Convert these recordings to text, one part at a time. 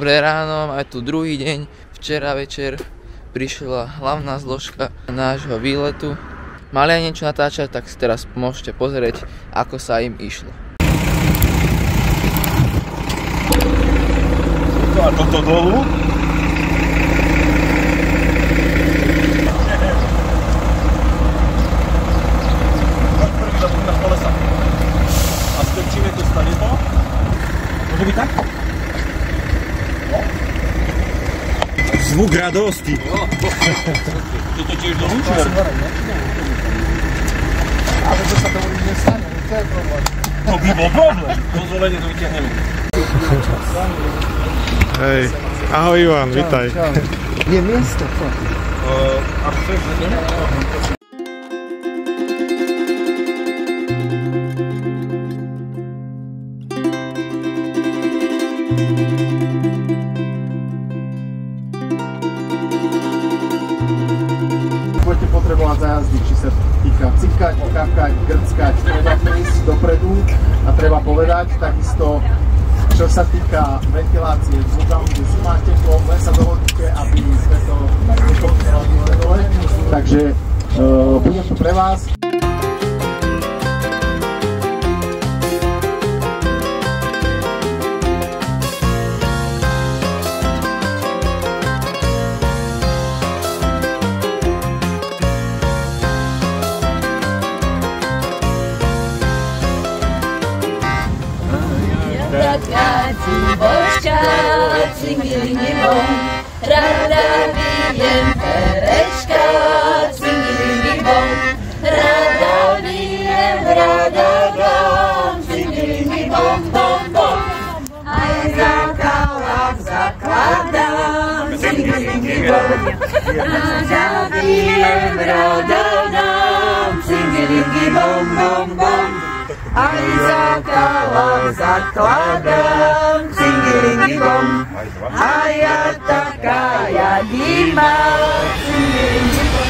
Dobré ráno, máme tu druhý deň. Včera večer prišla hlavná zložka nášho výletu. Mali aj niečo natáčať, tak si teraz môžete pozrieť, ako sa im išlo. A toto dolu? Prvý zapnú na kolesa. A strčíme to stane to? Môže byť tak? No. Zvuk radosti. Toto tiež do lúčia. Ale to sa to už nestane, to je problém. To by bol problém. Dozvolenie to vyťahneme. Hej, ahoj Ivan, vitaj. Je miesto, čo? A chceš, že nie? Budete potrebovať zajazdy, či sa týka cikať, kapkať, grckať, treba prísť dopredu a treba povedať, takisto čo sa týka ventilácie vzduchu, kde si má teplo, len sa dohodnite, aby sme to nekontrolovali dole. Takže budem tu pre vás. Božčáci, milí bom, rada vijem perečkáci, milí bom, rada vijem, rada dám, milí bom, bom, bom, aj zakladám, zakladám, milí bom, rada vijem, rada dám, milí bom, bom, bom, aj zakladám, cingilingi bom, a ja taká, ja dýma, cingilingi bom.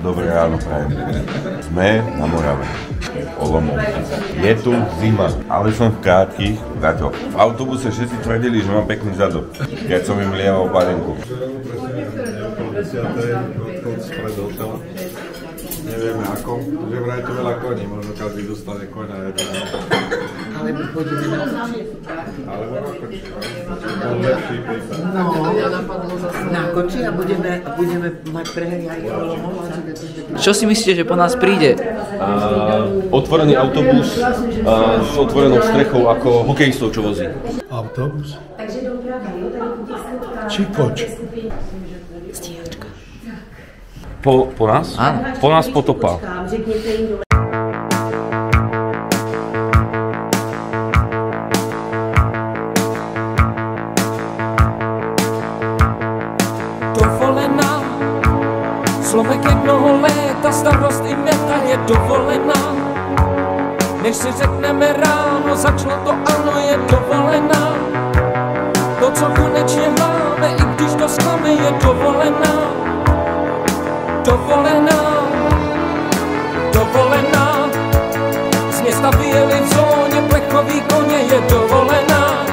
Dobré ráno prajem. Sme na Morave. Olomouc. Je tu zima, ale som v krátkych. Zaťo. V autobuse všetci tvrdili, že mám pekný zadok, keď som im lieval panenku. Odchod spred hotela. Nevieme ako, že vraj to veľa koní, možno každý dostane koňa. Ale my chodíme na koči. Alebo na koči, to lepší prípad. No, na koči a budeme mať prehry aj Olomouc. Čo si myslíte, že po nás príde? Otvorený autobus s otvorenou strechou ako hokejistov, čo vozí. Autobus? Či koč? Po nás? Áno. Po nás potopa. Dovolená, člověk jednoho léta, starost i meta je dovolená. Než si řekneme ráno, začalo to ano, je dovolená. To, co konečně máme, i když to zklame, je dovolená. Dovolená, dovolená. Z města vyjeli v zóně, plechový koně, je dovolená.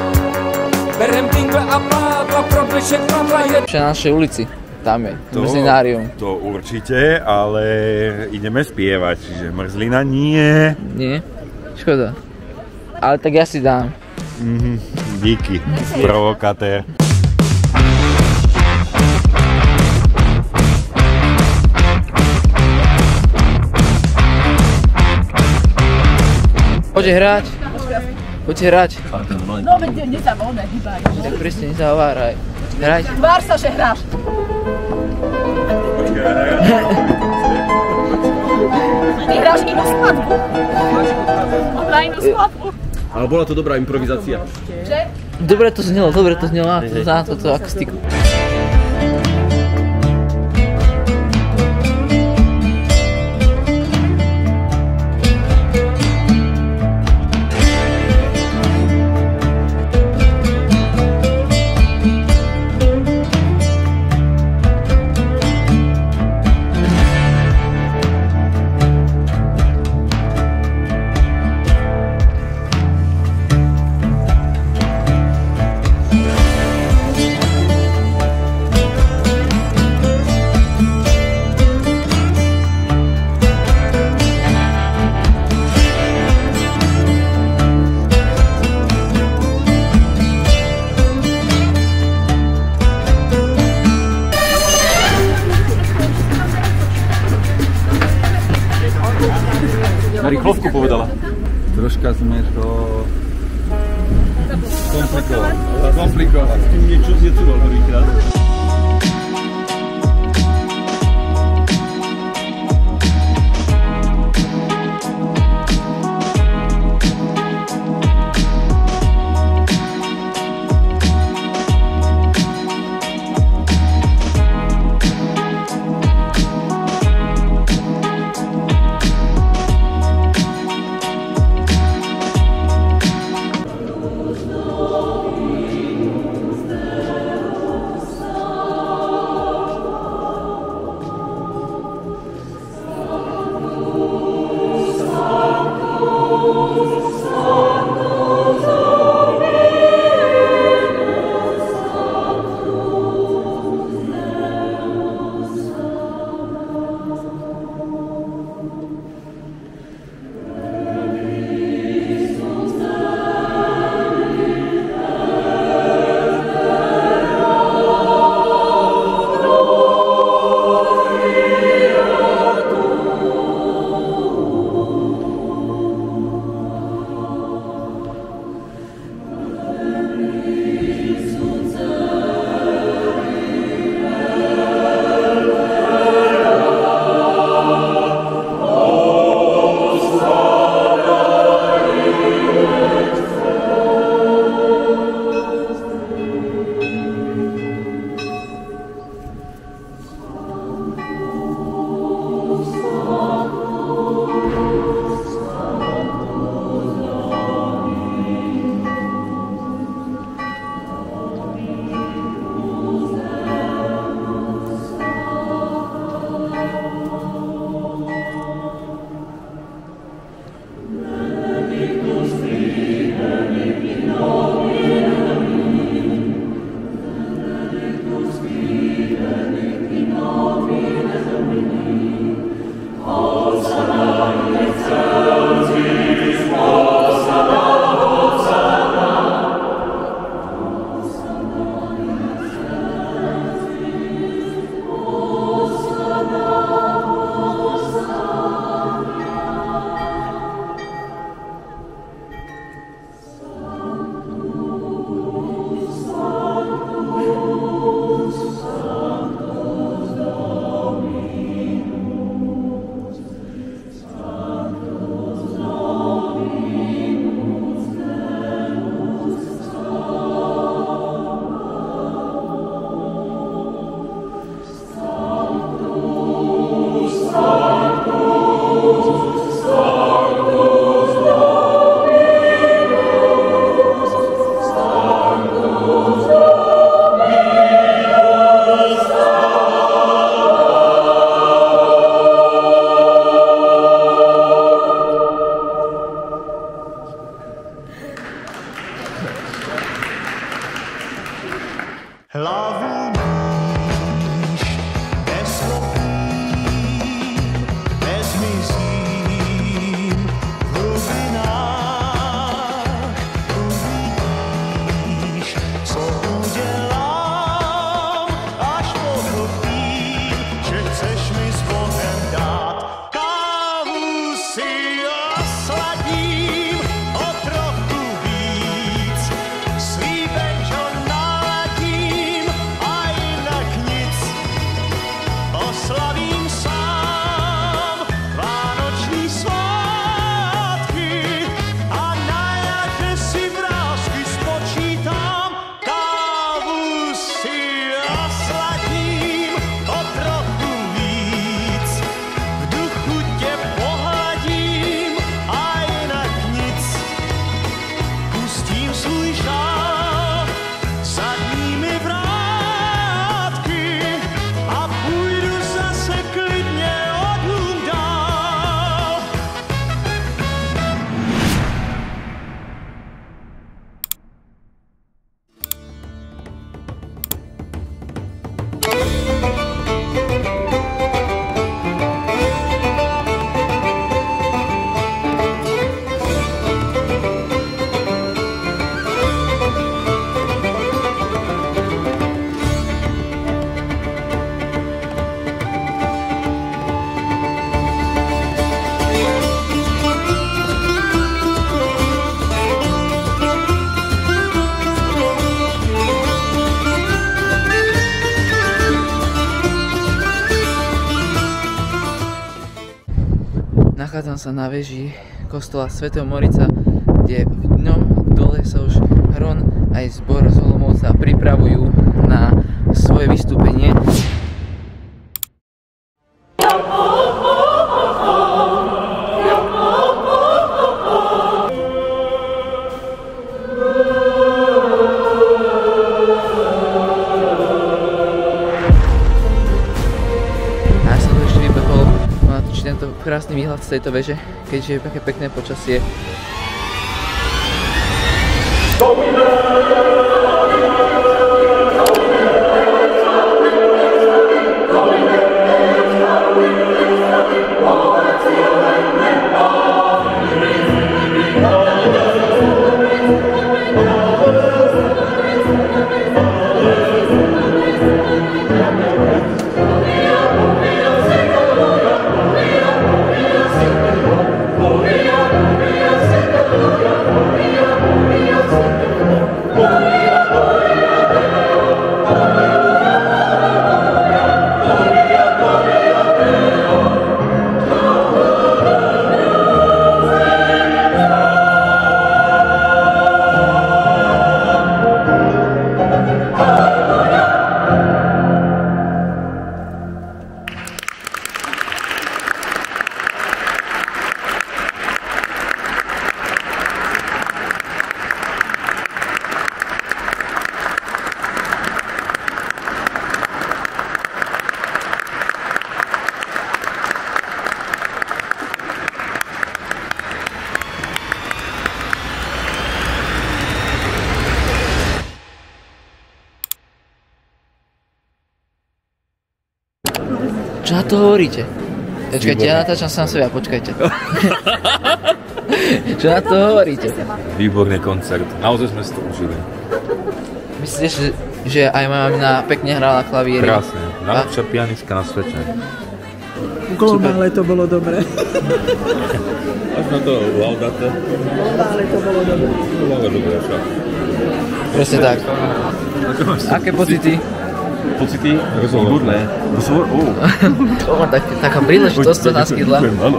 Berem dingle a pádla, pro dnešek padla je... Na našej ulici, tam je, Mrzlinárium. To určite, ale ideme spievať, čiže mrzlina nie. Nie? Škoda. Ale tak ja si dám. Díky, provokatér. Poďte hrať. Poďte hrať. No, veď nezavolné, hýbaj. Tak presne, nezahováraj. Hraj. Tvár sa, že hráš. Ty hráš inú skladbu. On hrá inú skladbu. Ale bola to dobrá improvizácia. Dobre to znelo na toto akustiku. Na rýchlovku povedala. Troška sme to komplikovali. S tým niečo zjecoval prvýkrát. Nachádzam sa na veži kostola svätého Morica, kde v ňom dole sa už Hron aj zbor z Olomouca pripravujú na svoje vystúpenie. Tento krásny výhľad z tejto veže, keďže je také pekné počasie. Čo na to hovoríte? Počkajte, ja natáčam sám seba, počkajte. Čo na to hovoríte? Výborný koncert, naozaj sme si to užili. Myslíte, že aj moja mamina pekne hrala na klavíri? Krásne, najlepšia pianistka na svete. Globále to bolo dobré. Až na to laudate. Globále to bolo dobré. Globále dobré však. Presne tak. Aké pocity? Pocity? Výborné. Rozhovor? Taká príležitosť to naskytla. Áno, áno.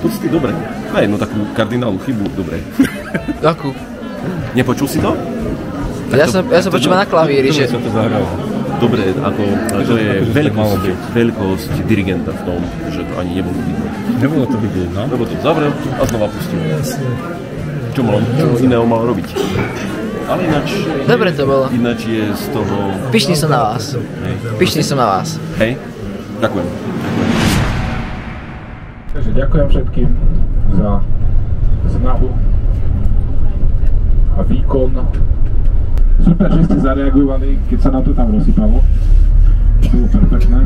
Pocity dobré. Aj jednu takú kardinálnu chybu, dobré. Akú? Nepočul si to? Ja som počúval na klavíri, že... Dobre, ako to je veľkosť dirigenta v tom, že to ani nebolo vidieť. Nebolo to vidieť, no? Lebo to zavrel a znova pustil. Čo iného mal robiť? Ale ináč... Dobre to bolo. Ináč je z toho... Pyšný som na vás. Pyšný som na vás. Hej, ďakujem. Takže ďakujem všetkým za snahu a výkon. Super, že ste zareagovali, keď sa nám to tam rozsypalo. To bolo perfektné.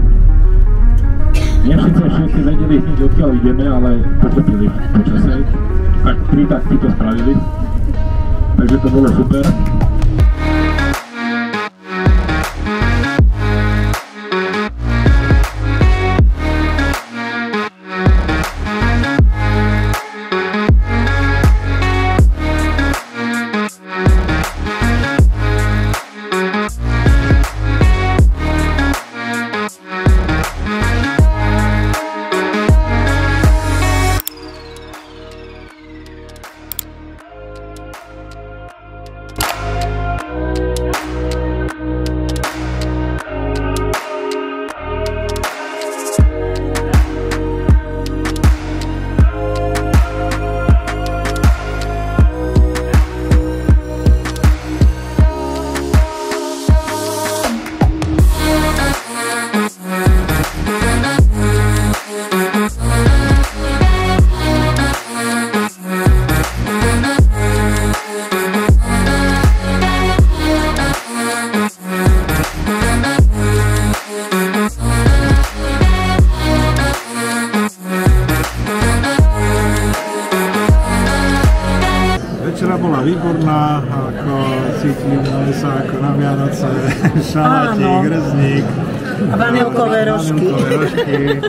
Nie všetci vedeli hneď odkiaľ ideme, ale pochopili počasie. Tak 3 takty to spravili. Takže to bolo super. doma, ako cítime sa ako na Vianoce, šalátik, grzník. A vanilkové rožky.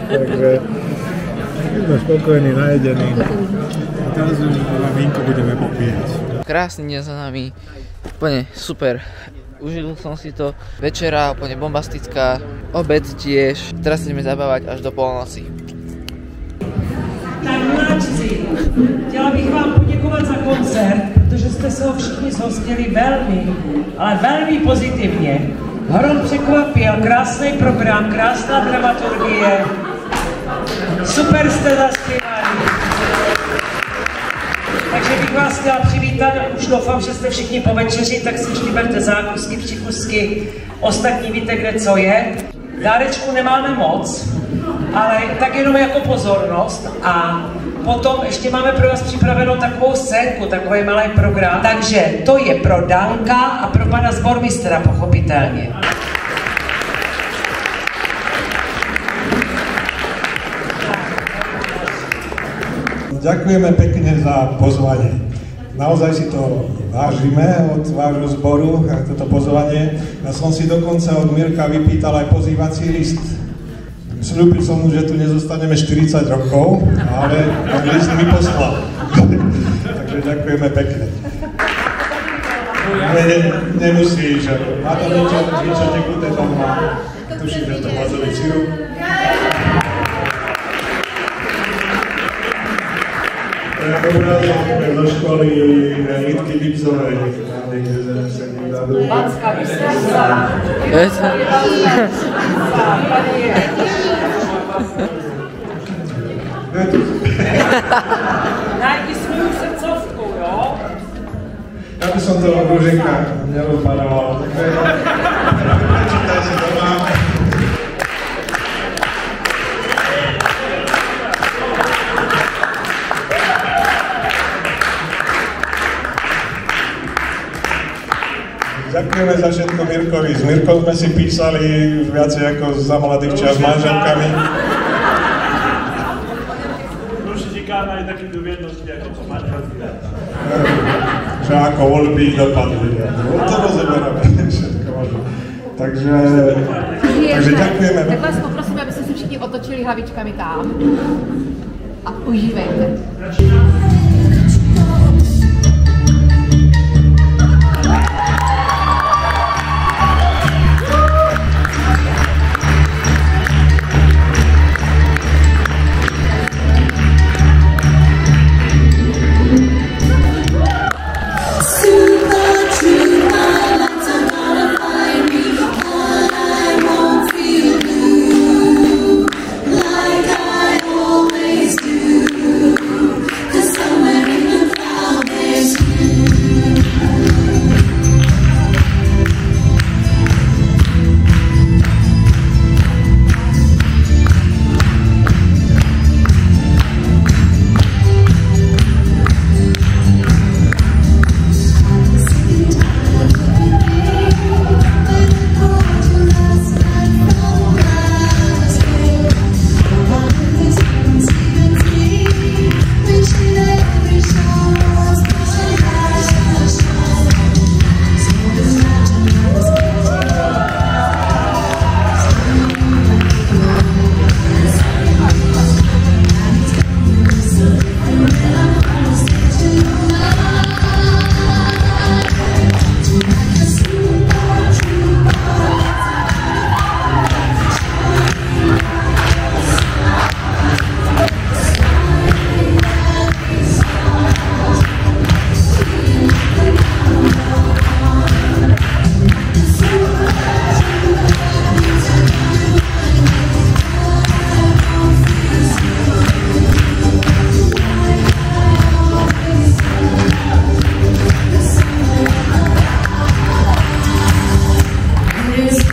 Takže sme spokojní, najedení. Teraz už vínko budeme popíjať. Krásny deň za nami, úplne super. Užil som si to, večera úplne bombastická, obed tiež, teraz sa ideme zabávať až do polnoci. Tak mladci, chtěla bych vám poděkovat za koncert, protože jste se ho všichni zhostili velmi, ale velmi pozitivně. Hrom překvapil, krásný program, krásná dramaturgie, super jste zaspívali. Takže bych vás chtěla přivítat, už doufám, že jste všichni po večeři, tak si vždy berte zákusky, přikusky, ostatní víte, kde co je. Dárečku nemáme moc, ale tak jenom jako pozornost a potom ještě máme pro vás připravenou takovou scénku, takový malý program, takže to je pro Danka a pro pana zbormistra pochopitelně. Ďakujeme pekne za pozvanie. Naozaj si to vážime od vášho zboru, toto pozvanie. Ja som si dokonca od Mirka vypýtal aj pozývací list. Sľúbil som mu, že tu nezostaneme 40 rokov, ale ten list mi poslal. Takže ďakujeme pekne. Nemusíš, má tam niečo tekuté, tam má, tuším, že to mazový sirup. Obrazok zo školy Litky Gipsovej, kde sedím vzadu. Banská Bystrica. Najdi svoju srdcovku, jo? Ja by som to Ruženka nerozbaroval, takže prečítaj si doma. Ďakujeme za všetko Mirkovi. S Mirkom sme si písali už viacej ako za mladých čas s manželkami. Už si říkáme aj takým dovednosti, ako to manželky. Že ako voľby dopadli. To rozeberáme všetko možno. Takže ďakujeme. Tak vás poprosím, aby ste si všichni otočili hlavičkami tam a užívejte. Is